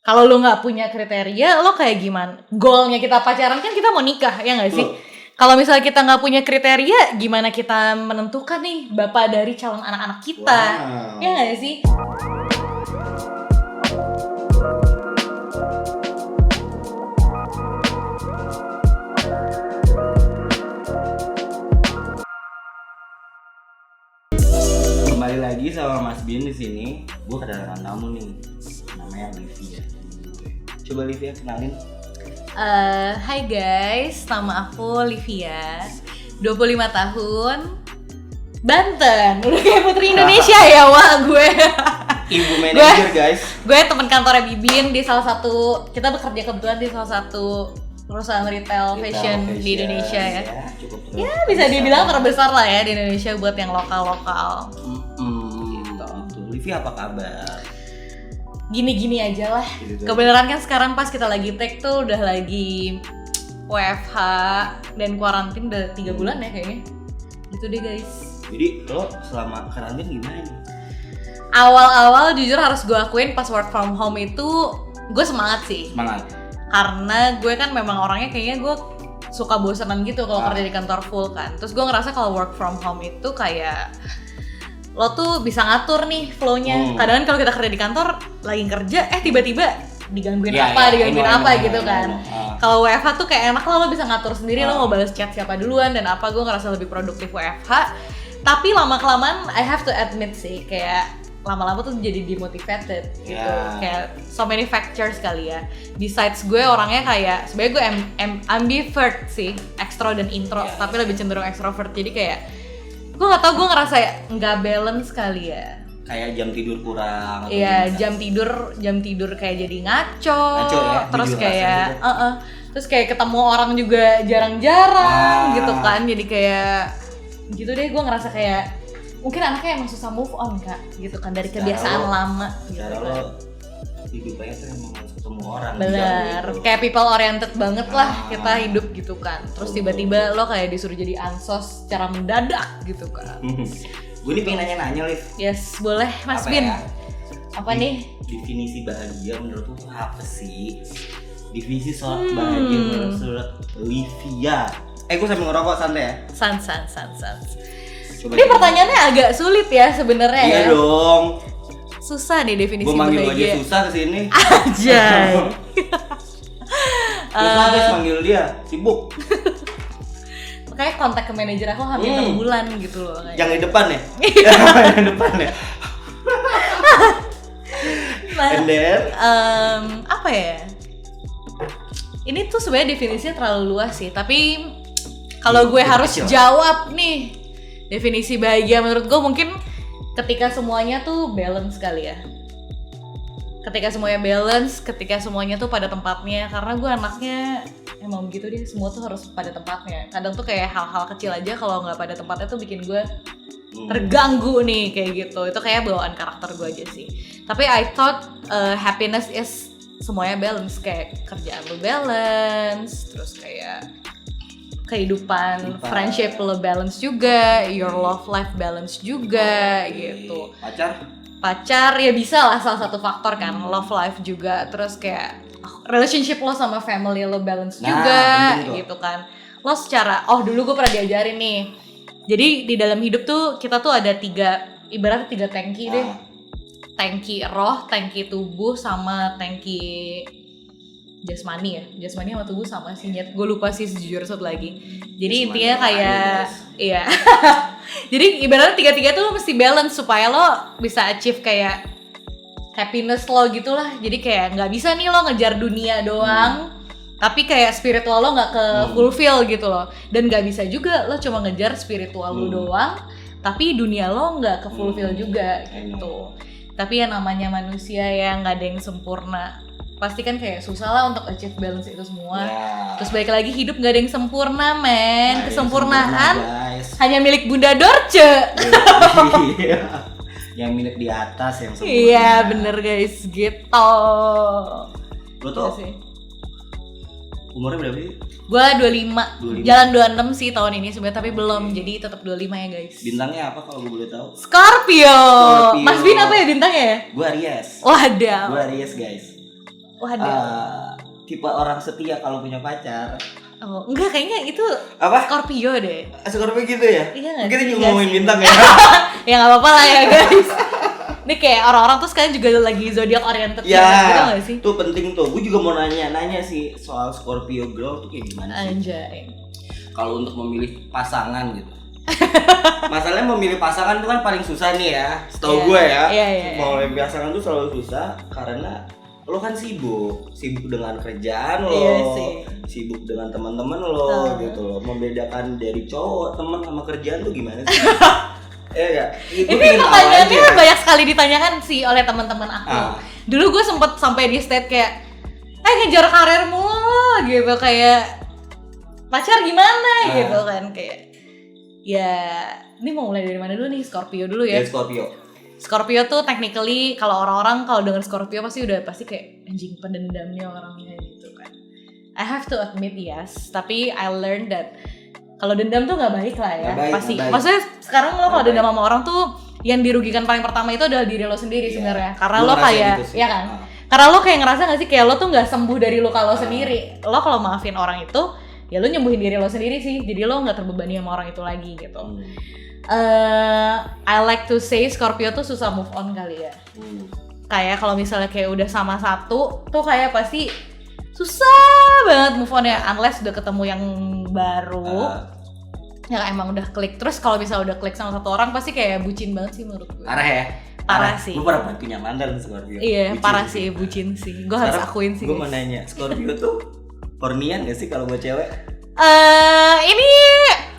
Kalau lu nggak punya kriteria, lo kayak gimana? Goalnya kita pacaran kan kita mau nikah, ya nggak sih? Kalau misalnya kita nggak punya kriteria, gimana kita menentukan nih bapak dari calon anak-anak kita? Ya nggak sih? Kembali lagi sama Mas Bin di sini. Gue kedatangan tamu nih, namanya Livia. Coba Livia kenalin. Hai guys, nama aku Livia, 25 tahun, Banten. Udah kayak putri Indonesia ya, wah gue. Ibu manajer guys. Gue teman kantornya Bibin di salah satu, kita bekerja kebetulan di salah satu perusahaan retail fashion di Indonesia ya. Cukup ya bisa dibilang terbesar lah ya di Indonesia buat yang lokal-lokal. Gitu. Livia apa kabar? Gini-gini aja lah. Gitu. Kebenaran kan sekarang pas kita lagi take tuh udah lagi WFH dan kuarantin udah 3 bulan ya kayaknya. Gitu deh guys. Jadi lo selama karantin gimana nih? Awal-awal jujur harus gue akuin pas work from home itu gue semangat sih. Semangat. Karena gue kan memang orangnya kayaknya gue suka bosenan gitu kalau kerja di kantor full kan. Terus gue ngerasa kalau work from home itu kayak lo tuh bisa ngatur nih flow-nya. Kadang kan kalau kita kerja di kantor lagi kerja tiba-tiba digangguin digangguin apa gitu kan. Kalau WFH tuh kayak enak lo bisa ngatur sendiri lo mau balas chat siapa duluan dan apa. Gue ngerasa lebih produktif WFH. Tapi lama-kelamaan I have to admit sih kayak lama-lama tuh jadi demotivated gitu. Kayak so many factors kali ya. Besides gue orangnya kayak sebenarnya gue ambivert sih, ekstro dan intro, tapi lebih cenderung extrovert. Jadi kayak gue nggak tau, gue ngerasa nggak balance kali ya. Kayak jam tidur kurang. Iya, jam tidur kayak jadi ngaco ya, terus kayak terus kayak ketemu orang juga jarang-jarang gitu kan. Jadi kayak gitu deh, gue ngerasa kayak mungkin anaknya emang susah move on kak gitu kan dari kebiasaan lama gitu kan. lo hidupnya tuh emang harus ketemu orang. Bener, kayak people oriented banget lah kita hidup gitu kan. Terus tiba-tiba lo kayak disuruh jadi ansos secara mendadak gitu kan. Gue nih pengen nanya-nanya Liv. Yes, boleh Mas Bin. Apa nih? Definisi bahagia menurut lo apa sih? Definisi soal bahagia menurut Livia. Gue sambil ngerokok santai ya? Sans. Ini pertanyaannya agak sulit ya sebenarnya ya. Iya dong. Susah nih definisi bahagia. Gue manggil aja susah kesini. Ajay. Terus habis manggil dia, sibuk. Kayak kontak ke manajer aku hampir 6 bulan gitu loh. Yang di depan ya? Yang di depan ya? Nah, and then? Apa ya? Ini tuh sebenarnya definisinya terlalu luas sih. Tapi kalau gue harus jawab nih, definisi bahagia menurut gue mungkin ketika semuanya tuh balance kali ya. Ketika semuanya balance, ketika semuanya tuh pada tempatnya. Karena gue anaknya emang begitu deh, semua tuh harus pada tempatnya. Kadang tuh kayak hal-hal kecil aja kalau nggak pada tempatnya tuh bikin gue terganggu nih kayak gitu. Itu kayak bawaan karakter gue aja sih. Tapi I thought happiness is semuanya balance. Kayak kerjaan lo balance, terus kayak kehidupan, friendship lo balance juga, your love life balance juga gitu. Pacar ya bisa lah salah satu faktor kan, love life juga. Terus kayak relationship lo sama family lo balance juga gitu kan. Lo secara, dulu gue pernah diajarin nih. Jadi di dalam hidup tuh kita tuh ada ibaratnya 3 tangki deh. Tangki roh, tangki tubuh, sama tangki jasmani ya. Jasmani sama tubuh sama sih, gue lupa sih sejujur satu lagi. Jadi intinya kayak iya. Jadi ibaratnya 3-3 tuh lo mesti balance supaya lo bisa achieve kayak happiness lo gitulah. Jadi kayak nggak bisa nih lo ngejar dunia doang, tapi kayak spiritual lo nggak ke fulfill gitu loh. Dan nggak bisa juga lo cuma ngejar spiritual lo doang, tapi dunia lo nggak ke fulfill juga gitu. Tapi ya namanya manusia ya nggak ada yang sempurna. Pasti kan kayak susah lah untuk achieve balance itu semua. Terus balik lagi hidup nggak ada yang sempurna men. Kesempurnaan hanya milik Bunda Dorce. Yang milik di atas yang sempurna. Iya bener guys gitu. Lo tuh umurnya berapa sih? Gue 25. Jalan 26 sih tahun ini sebenarnya, tapi belum. Jadi tetap 25 ya guys. Bintangnya apa kalau gue boleh tahu? Scorpio. Mas Bin apa ya bintangnya ya? Gue Aries. Waduh. Gue Aries guys. Waduh. Tipe orang setia kalau punya pacar. Oh, enggak, kayaknya itu Apa? Scorpio deh. Scorpio gitu ya? Iya nggak Kita sih? juga Nggak ngomongin sih. bintang ya. Ya nggak apa-apa lah ya guys. Ini kayak orang-orang tuh sekarang juga lagi zodiak oriented gitu Ya, nggak sih? tuh penting tuh. Gue juga mau nanya sih soal Scorpio girl tuh kayak gimana sih? Anjay. Kalau untuk memilih pasangan gitu. Masalahnya memilih pasangan tuh kan paling susah nih ya. Setahu Iya. gue ya. Iya. Mau memilih pasangan tuh selalu susah karena lo kan sibuk dengan kerjaan lo, Iya sih. sibuk dengan teman-teman lo gitu loh. Membedakan dari cowok, teman sama kerjaan tuh gimana sih? Iya gak? Ini pertanyaannya banyak sekali ditanyakan sih oleh teman-teman aku. Dulu gue sempet sampai di state kayak, ngejar karir mulu gitu, kayak pacar gimana gitu kan, kayak ya ini mau mulai dari mana dulu nih? Scorpio dulu ya. Dari Scorpio tuh technically kalau orang-orang kalau denger Scorpio pasti kayak anjing pendendam nih orangnya gitu kan. I have to admit yes, tapi I learned that kalau dendam tuh nggak baik lah ya. Pasti. Maksudnya sekarang lo kalau dendam sama orang tuh yang dirugikan paling pertama itu adalah diri lo sendiri sebenarnya. Karena lo kayak ya kan. Karena lo kayak ngerasa nggak sih kayak lo tuh nggak sembuh dari luka lo sendiri. Lo kalau maafin orang itu ya lo nyembuhin diri lo sendiri sih. Jadi lo nggak terbebani sama orang itu lagi gitu. I like to say Scorpio tuh susah move on kali ya. Kayak kalau misalnya kayak udah sama satu tuh kayak pasti susah banget move on ya, unless udah ketemu yang baru yang emang udah klik. Terus kalau misalnya udah klik sama satu orang pasti kayak bucin banget sih menurut gue. Parah ya? Parah sih. Lu pernah punya mantan Scorpio? Iya, bucin parah sih, bucin sih. Gue harus akuin sih. Gue mau nanya, Scorpio tuh hornian gak sih kalau buat cewek? Ini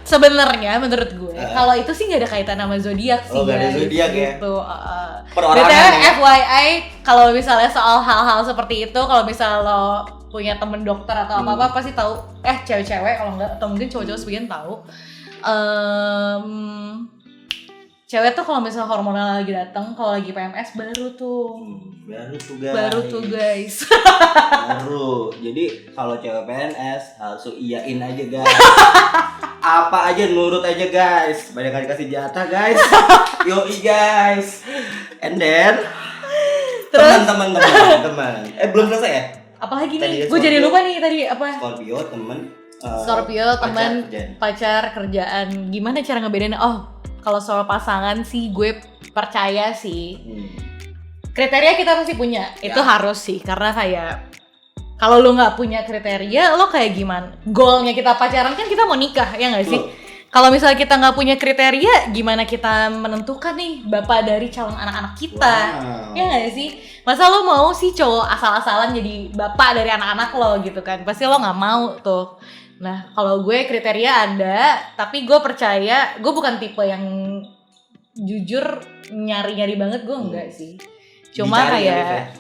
sebenarnya menurut gue kalau itu sih nggak ada kaitan sama zodiak sih. Gak ada zodiak gitu. Ya? Perorangan ya. FYI kalau misalnya soal hal-hal seperti itu, kalau misalnya lo punya temen dokter atau apa-apa pasti tahu. Cewek-cewek kalau nggak, atau mungkin cowok-cowok sebagian tahu. Cewek tuh kalau misalnya hormonal lagi datang, kalau lagi PMS baru tuh guys. Baru. Jadi kalau cewek PNS harus iyain aja guys. Apa aja nurut aja guys. Banyak kali kasih jatah guys. Yoi guys. And then teman. Belum selesai ya? Apalagi nih? Gue jadi lupa nih tadi apa? Scorpio teman, pacar, kerjaan. Gimana cara ngebedain? Kalau soal pasangan sih gue percaya sih. Kriteria kita pasti punya. Itu harus sih, karena kayak kalau lo nggak punya kriteria, lo kayak gimana? Goalnya kita pacaran kan kita mau nikah, ya nggak sih? Kalau misalnya kita nggak punya kriteria, gimana kita menentukan nih bapak dari calon anak-anak kita? Ya nggak sih? Masa lo mau sih cowok asal-asalan jadi bapak dari anak-anak lo gitu kan? Pasti lo nggak mau tuh. Nah, kalau gue kriteria ada, tapi gue percaya gue bukan tipe yang jujur nyari-nyari banget, gue enggak sih. Cuma kayak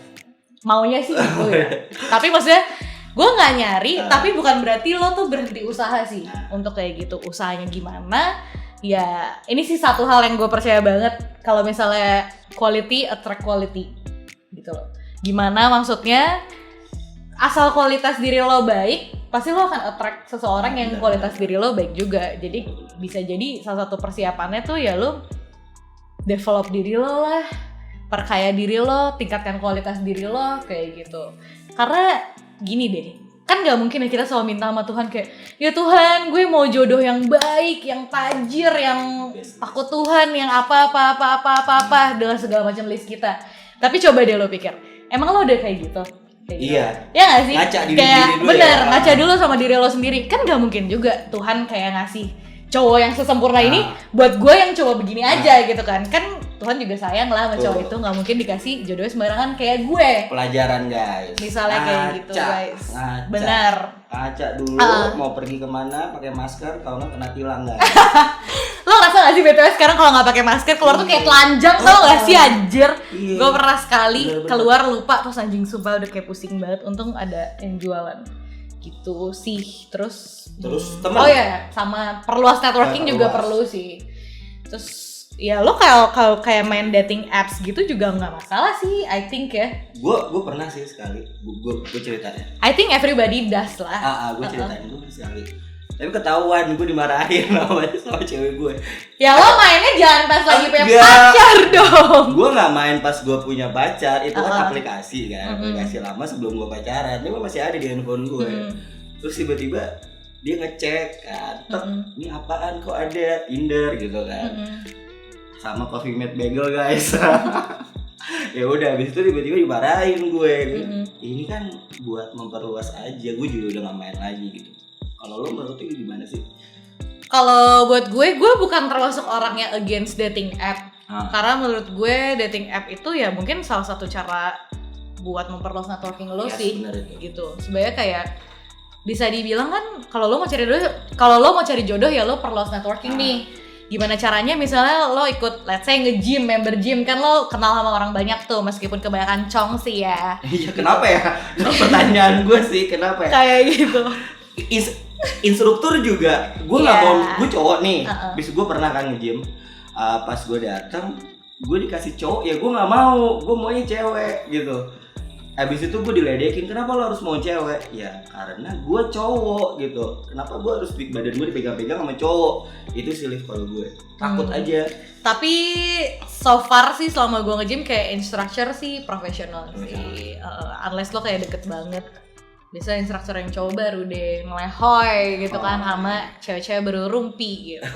maunya sih gitu ya. Tapi maksudnya gue nggak nyari, tapi bukan berarti lo tuh berhenti usaha sih untuk kayak gitu. Usahanya gimana? Ya ini sih satu hal yang gue percaya banget. Kalau misalnya quality attract quality gitu loh. Gimana maksudnya? Asal kualitas diri lo baik, pasti lo akan attract seseorang yang kualitas diri lo baik juga. Jadi bisa jadi salah satu persiapannya tuh ya lo develop diri lo lah, perkaya diri lo, tingkatkan kualitas diri lo kayak gitu. Karena gini deh, kan nggak mungkin ya kita selalu minta sama Tuhan kayak, ya Tuhan gue mau jodoh yang baik, yang tajir, yang takut Tuhan, yang apa dengan segala macam list kita. Tapi coba deh lo pikir, emang lo udah kayak gitu? Iya. Ya nggak sih? Ngaca diri dulu bener, ya. ngaca dulu sama diri lo sendiri. Kan nggak mungkin juga Tuhan kayak ngasih cowok yang sesempurna ini buat gue yang cowok begini aja gitu kan. Kan Tuhan juga sayang lah sama cowok itu, nggak mungkin dikasih jodohnya sembarangan kayak gue. Pelajaran guys. Misalnya kayak gitu guys. Benar. Ngaca dulu, mau pergi kemana pakai masker, kalau nggak kena tilang guys. Lo ngerasa nggak sih BTW sekarang kalau nggak pakai masker keluar tuh kayak telanjang, tau nggak sih anjir? Gue pernah sekali keluar lupa, terus anjing sumpah udah kayak pusing banget. Untung ada yang jualan gitu sih. Terus teman. Oh ya, sama perluas networking juga perlu sih. Terus ya lo kalau kayak main dating apps gitu juga nggak masalah sih, I think ya. Gue pernah sih sekali, gue ceritain. I think everybody does lah. Gue ceritain dulu sekali. Tapi ketahuan gue dimarahin sama cewek gue. Ya lo mainnya jangan pas lagi punya Enggak. pacar dong. Gue nggak main pas gue punya pacar, itu kan aplikasi kan, aplikasi lama sebelum gue pacaran. Ini masih ada di handphone gue. Terus tiba-tiba dia ngecek kan, ini apaan kok ada Tinder gitu kan, sama Coffee Mate Bagel guys. Ya udah, habis itu tiba-tiba dimarahin gue. Ini kan buat memperluas aja, gue juga udah nggak main lagi gitu. Kalau lo menurut lu gimana sih? Kalau buat gue bukan termasuk orang yang against dating app. Karena menurut gue dating app itu ya mungkin salah satu cara buat memperluas networking lo sih. Gitu. Sebenarnya kayak bisa dibilang kan kalau lo mau cari jodoh ya lo perluas networking nih. Gimana caranya? Misalnya lo ikut let's say nge-gym, member gym kan lo kenal sama orang banyak tuh meskipun kebanyakan cong sih ya. Iya, kenapa ya? Pertanyaan gue sih kenapa ya? Kayak gitu. Instruktur juga, gue nggak mau, gue cowok nih, bis gue pernah kan nge-gym, pas gue datang, gue dikasih cowok, ya gue nggak mau, gue maunya cewek gitu. Abis itu gue diledekin, kenapa lo harus mau cewek? Ya karena gue cowok gitu, kenapa gue harus badan gue dipegang-pegang sama cowok? Itu silih kalau gue, takut aja. Tapi so far sih selama gue nge-gym kayak instructor sih profesional sih, unless lo kayak deket banget. Biasa instruktur yang cowok baru deh ngelehoy gitu kan sama cewek-cewek baru rumpi gitu.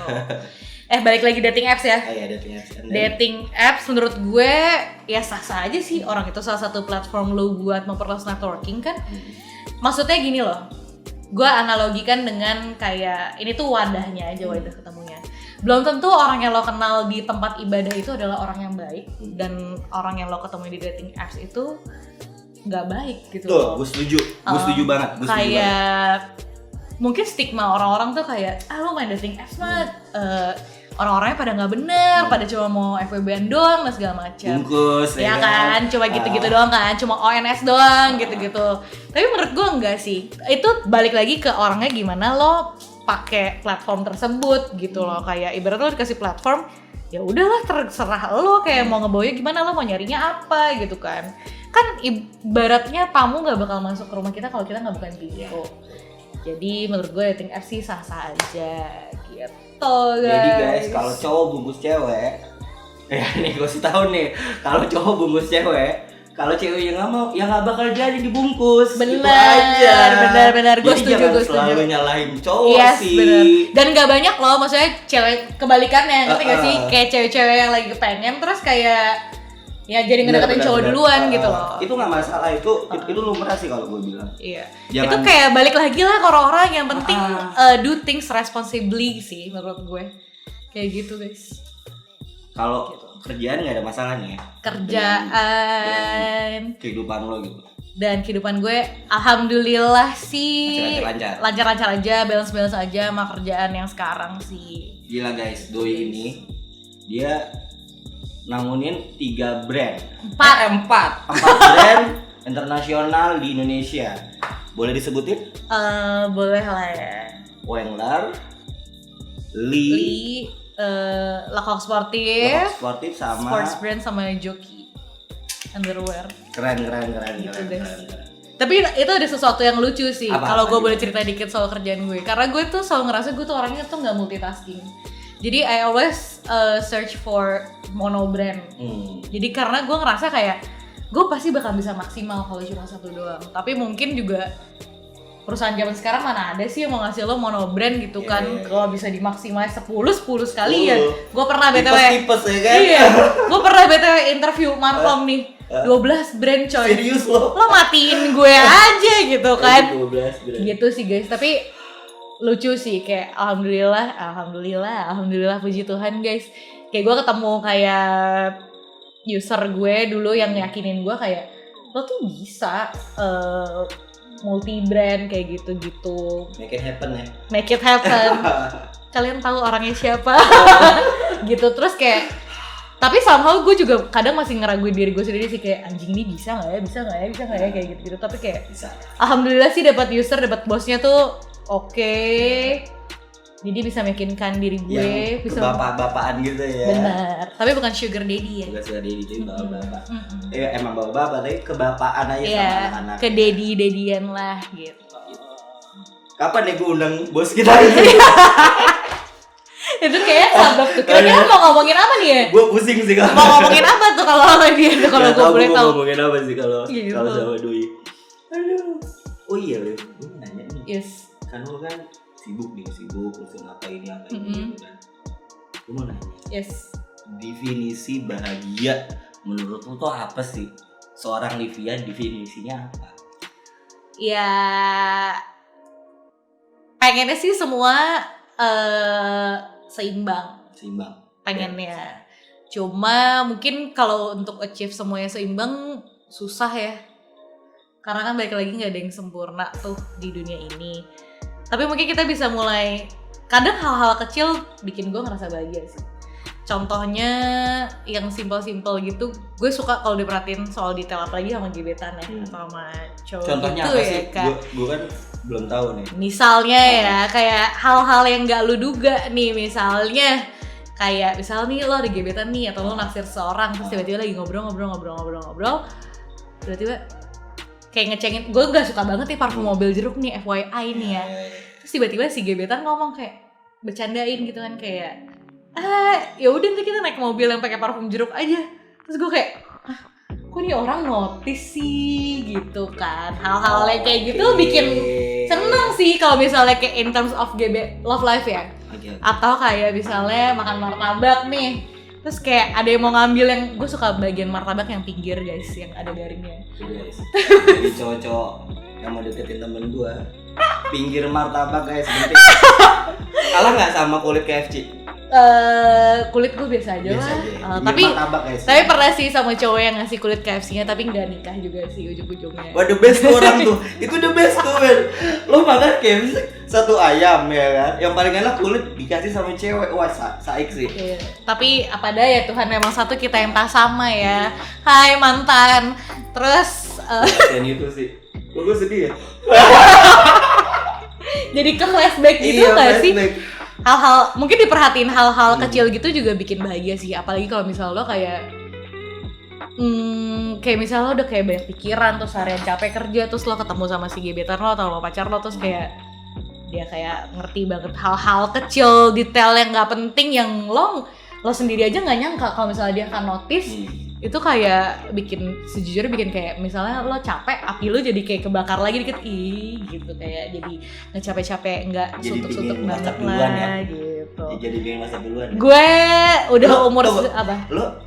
Balik lagi dating apps ya. Iya, dating apps. Dating apps menurut gue ya sah-sah aja sih, orang itu salah satu platform lo buat memperluas networking kan. Maksudnya gini loh, gue analogikan dengan kayak ini tuh wadahnya aja, wadah ketemunya. Belum tentu orang yang lo kenal di tempat ibadah itu adalah orang yang baik, dan orang yang lo ketemu di dating apps itu nggak baik gitu. Tuh, gue setuju banget. Kayak mungkin stigma orang-orang tuh kayak lo main dating apps mah orang-orangnya pada nggak bener, pada cuma mau FWB-an doang dan segala macam. Bungkus, ya kan, cuma gitu-gitu doang kan, cuma ONS doang gitu-gitu. Tapi menurut gue enggak sih. Itu balik lagi ke orangnya gimana lo pakai platform tersebut gitu loh. Kayak ibarat lo dikasih platform, ya udahlah terserah lo kayak mau ngebawanya gimana, lo mau nyarinya apa gitu kan. Kan ibaratnya tamu nggak bakal masuk ke rumah kita kalau kita nggak bukain pintu. Jadi menurut gue dating apps sih sah-sah aja gitu guys. Jadi guys, kalau cowok bungkus cewek, ya nih gue sih tahu nih, kalau cowok bungkus cewek, kalau cewek yang nggak mau, ya nggak bakal jadi dibungkus. Bener, gitu aja. bener. Gue setuju, gue setuju. Selalu nyalahin cowok sih. Bener. Dan nggak banyak loh, maksudnya cewek kebalikannya, ngerti gak sih? Kayak cewek-cewek yang lagi pengen terus kayak ya jadi ngedeketin cowok duluan gitu loh. Itu nggak masalah, itu lumrah sih kalau gue bilang. Iya. Jangan, itu kayak balik lagi lah ke orang-orang yang penting do things responsibly sih menurut gue. Kayak gitu guys. Kalau kerjaan nggak ada masalahnya ya. Kerjaan. Kehidupan lo gitu. Dan kehidupan gue alhamdulillah sih lancar-lancar aja, balance aja sama kerjaan yang sekarang sih. Gila guys, doi ini dia nangunin 3 brand. 4 brand internasional di Indonesia. Boleh disebutin? Boleh lah ya. Wengler, Lee, Lacoste Sportif sama Sports Brand sama Jockey Underwear. Keren. Tapi itu ada sesuatu yang lucu sih kalau gue boleh cerita dikit soal kerjaan gue. Karena gue tuh selalu ngerasa gue tuh orangnya tuh nggak multitasking. Jadi I always search for mono brand. Jadi karena gue ngerasa kayak gue pasti bakal bisa maksimal kalau cuma satu doang. Tapi mungkin juga perusahaan zaman sekarang mana ada sih yang mau ngasih lo mono brand gitu kan. Kalau bisa dimaksimalin 10 sekali ya. Gue pernah BTW. Tipes ya kan? Iya. Gue pernah BTW interview Markom nih. 12 brand coy. Serius lo? Lo matiin gue aja gitu kan. 12 brand. Gitu sih guys. Tapi lucu sih kayak alhamdulillah puji Tuhan guys. Kayak gue ketemu kayak user gue dulu yang yakinin gue kayak lo tuh bisa multi brand kayak gitu-gitu. Make it happen. Kalian tahu orangnya siapa? Gitu terus kayak tapi somehow gue juga kadang masih ngeraguin diri gue sendiri sih kayak anjing ini bisa nggak ya kayak gitu tapi kayak bisa. Alhamdulillah sih dapat user, dapat bosnya tuh oke. Jadi bisa meyakinkan diri gue yang bisa bapak-bapakan gitu ya. Benar. Tapi bukan sugar daddy ya. Bukan sugar daddy, jadi bapak-bapak. Emang bapak-bapak tapi kebapaan aja sama anak-anak. Ke daddy-daddian lah gitu. Kapan nih gue undang bos kita itu? Itu kayak sabab tuh. Kira-kira mau ngomongin apa nih ya? Gue pusing sih kalau. Mau ngomongin apa tuh kalau sama dia tuh kalau gue boleh tahu. Ngomongin apa sih kalau Gitu. kalau sama Doi? Aduh. Oh iya, Liv. Gue mau nanya nih. Yes. Kan lo kan sibuk terus ngapain gitu kan. Gue mau nanya. Yes. Definisi bahagia menurut lo tuh apa sih? Seorang Livia definisinya apa? Ya pengennya sih semua seimbang pengennya. Cuma mungkin kalau untuk achieve semuanya seimbang susah ya. Karena kan balik lagi nggak ada yang sempurna tuh di dunia ini. Tapi mungkin kita bisa mulai. Kadang hal-hal kecil bikin gue ngerasa bahagia sih. Contohnya yang simple-simple gitu, gue suka kalau diperhatiin soal detail apalagi sama gebetan ya atau sama cowok. Contohnya gitu apa ya, sih? Kak. Gue kan belum tahu nih. Misalnya ya, kayak hal-hal yang gak lu duga nih, misalnya kayak nih lo ada gebetan nih atau lo naksir seorang terus tiba-tiba lagi ngobrol tiba-tiba kayak ngecengin, gue gak suka banget nih parfum mobil jeruk nih FYI nih ya, terus tiba-tiba si gebetan ngomong kayak bercandain gitu kan kayak ya udah nanti kita naik mobil yang pakai parfum jeruk aja, terus gue kayak kok nih orang notice sih gitu kan. Hal-hal yang kayak gitu bikin seneng sih kalau misalnya kayak in terms of love life ya. Atau kayak misalnya makan martabak nih, terus kayak ada yang mau ngambil, yang gue suka bagian martabak yang pinggir guys, yang ada garingnya. Guys, jadi cowok-cowok yang mau deketin temen gue, pinggir martabak guys, penting. Kalah nggak sama kulit KFC? Kulit gue biasa aja lah. Tapi guys, saya pernah sih sama cowok yang ngasih kulit KFC-nya tapi nggak nikah juga sih ujung-ujungnya. Wah, the best tuh orang tuh. Itu the best tuh, men. Lo makan KFC satu ayam ya kan. Yang paling enak kulit dikasih sama cewek. Wah, saik sih. Iya. Tapi apa daya Tuhan, memang satu kita yang tak sama ya. Hai mantan. Terus yang itu sih. Gue sedih ya. Jadi ke flashback gitu nggak sih? Hal-hal mungkin diperhatiin hal-hal kecil gitu juga bikin bahagia sih, apalagi kalau misal lo kayak kayak misal lo udah kayak banyak pikiran terus harian capek kerja terus lo ketemu sama si gebetan lo atau sama pacar lo terus kayak dia kayak ngerti banget hal-hal kecil detail yang nggak penting yang lo sendiri aja nggak nyangka kalau misalnya dia akan notice. Itu kayak sejujurnya bikin kayak misalnya lo capek, api lo jadi kayak kebakar lagi dikit, gitu, kayak jadi nggak capek-capek, nggak suntuk-suntuk banget lah ya. Gitu. Jadi bikin masak duluan. Gue udah umur apa? Lo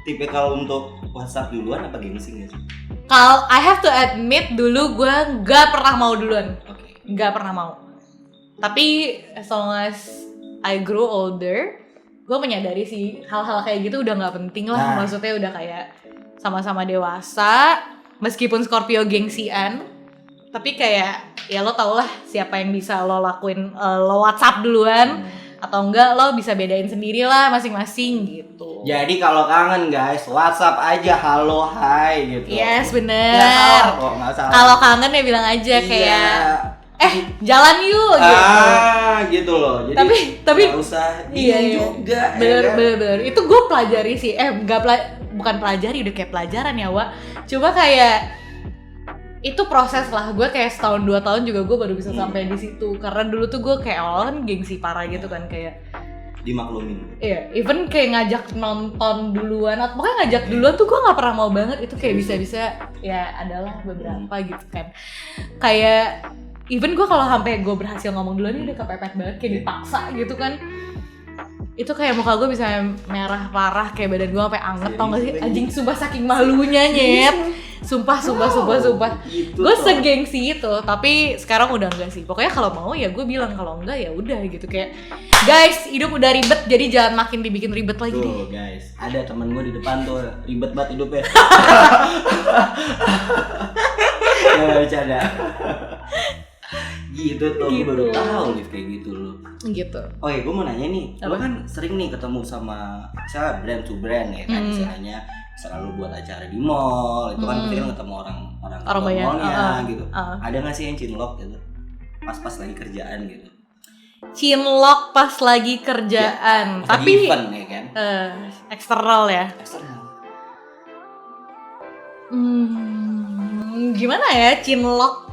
tipe kalau untuk WhatsApp duluan apa gengsi nggak sih? Kalau I have to admit dulu gue nggak pernah mau duluan, nggak pernah mau. Tapi as long as I grow older, gue menyadari sih hal-hal kayak gitu udah nggak penting lah. Maksudnya udah kayak sama-sama dewasa, meskipun Scorpio gengsian, tapi kayak ya lo tau lah siapa yang bisa lo lakuin, lo WhatsApp duluan atau enggak lo bisa bedain sendiri lah masing-masing gitu. Jadi kalau kangen guys, WhatsApp aja halo hai gitu. Yes, bener. Kalau kangen ya bilang aja kayak jalan yuk gitu. Gitu loh. Jadi tapi nggak usah juga. Bener. Itu gue pelajari sih. Bukan pelajari, udah kayak pelajaran ya, Wak. Coba kayak itu proses lah. Gue kayak setahun 2 tahun juga gue baru bisa sampai di situ. Karena dulu tuh gue kayak awalnya gengsi parah gitu kan, kayak dimaklumin. Iya, even kayak ngajak nonton duluan atau pokoknya ngajak duluan tuh gue nggak pernah mau banget. Itu kayak bisa-bisa ya adalah beberapa gitu kan. Kayak even gue kalau sampai gue berhasil ngomong duluan ini udah kepepet banget, kayak dipaksa gitu kan. Itu kayak muka gue bisa merah parah, kayak badan gue sampai anget, tau gak sih? Anjing, sumpah saking malunya nyet. Sumpah. Gue segengsi itu, tapi sekarang udah enggak sih. Pokoknya kalau mau ya gue bilang, kalau enggak ya udah gitu. Kayak guys, hidup udah ribet, jadi jangan makin dibikin ribet lagi deh. Tuh guys, ada temen gue di depan tuh ribet banget hidupnya. Ya bercanda. Gitu tuh, gue baru tahu nih kayak gitu loh. Gitu. Oke, gue mau nanya nih, lo kan sering nih ketemu sama misalnya brand to brand ya kan, istilahnya selalu buat acara di mall, itu kan pasti kan ketemu orang mallnya gitu. Ada nggak sih yang cinlok gitu, pas lagi kerjaan gitu? Cinlok pas lagi kerjaan, ya, tapi event ya kan? Eksternal ya. Eksternal. Gimana ya cinlok?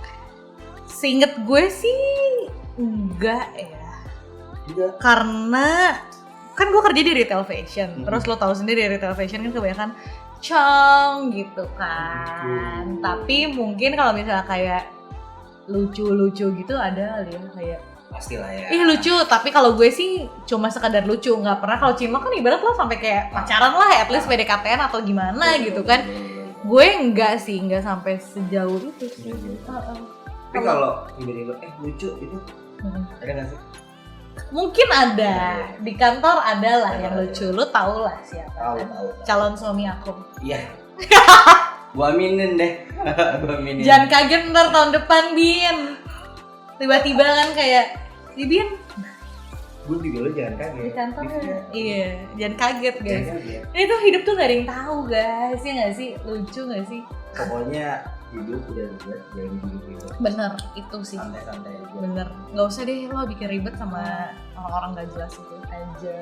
Seinget gue sih enggak ya. Enggak. Karena kan gue kerja di retail fashion. Terus lo tahu sendiri retail fashion kan kebanyakan cong gitu kan. Tapi mungkin kalau misalnya kayak lucu-lucu gitu ada kali ya kayak Pastilah ya. ih lucu, tapi kalau gue sih cuma sekadar lucu, nggak pernah. Kalau Cima kan ibarat lo sampai kayak pacaran lah, at least PDKT-an atau gimana gitu kan. Gue enggak sih, enggak sampai sejauh itu sih. Tapi kalau tiba-tiba lucu itu ada nggak sih? Mungkin ada, di kantor ada lah yang lucu, lo tau lah siapa kan? Tahu. Calon suami aku. Iya. Gua aminin deh. Gua aminin. Jangan kaget ntar tahun depan, Bin. Tiba-tiba kan kayak, Bin, Gue juga lo jangan kaget. di kantor iya, jangan kaget guys. Jangan kaget. Ini tuh hidup tuh gak ada yang tahu guys, ya gak sih? Lucu gak sih? Pokoknya hidup udah ribet, jangan hidup itu. Bener, itu sih. Santai-santai aja. Bener, gak usah deh lo bikin ribet sama orang-orang gak jelas itu aja.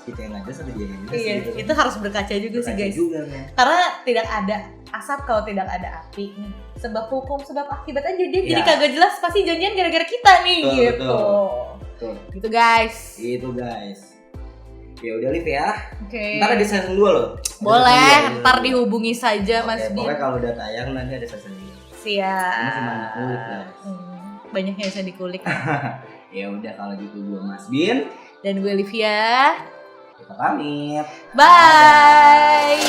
Kita yang aja sama dia juga Iya, sih. itu harus berkaca juga sih guys. Juga, kan? Karena tidak ada asap kalau tidak ada api nih. Sebab hukum, sebab akibat aja dia jadi Iya. kagak jelas. Pasti janjian gara-gara kita nih gitu. Betul. Gitu guys. Itu guys. Ya udah Liv ya. Oke. Ntar ada season 2 loh. Boleh, ntar dihubungi saja Mas Bin. Pokoknya kalau udah tayang nanti ada season 2. Ini Siap. masih banyak kulit guys. Banyak yang bisa dikulik. Ya udah kalau gitu gue Mas Bin. Dan gue Livia. Kita pamit. Bye.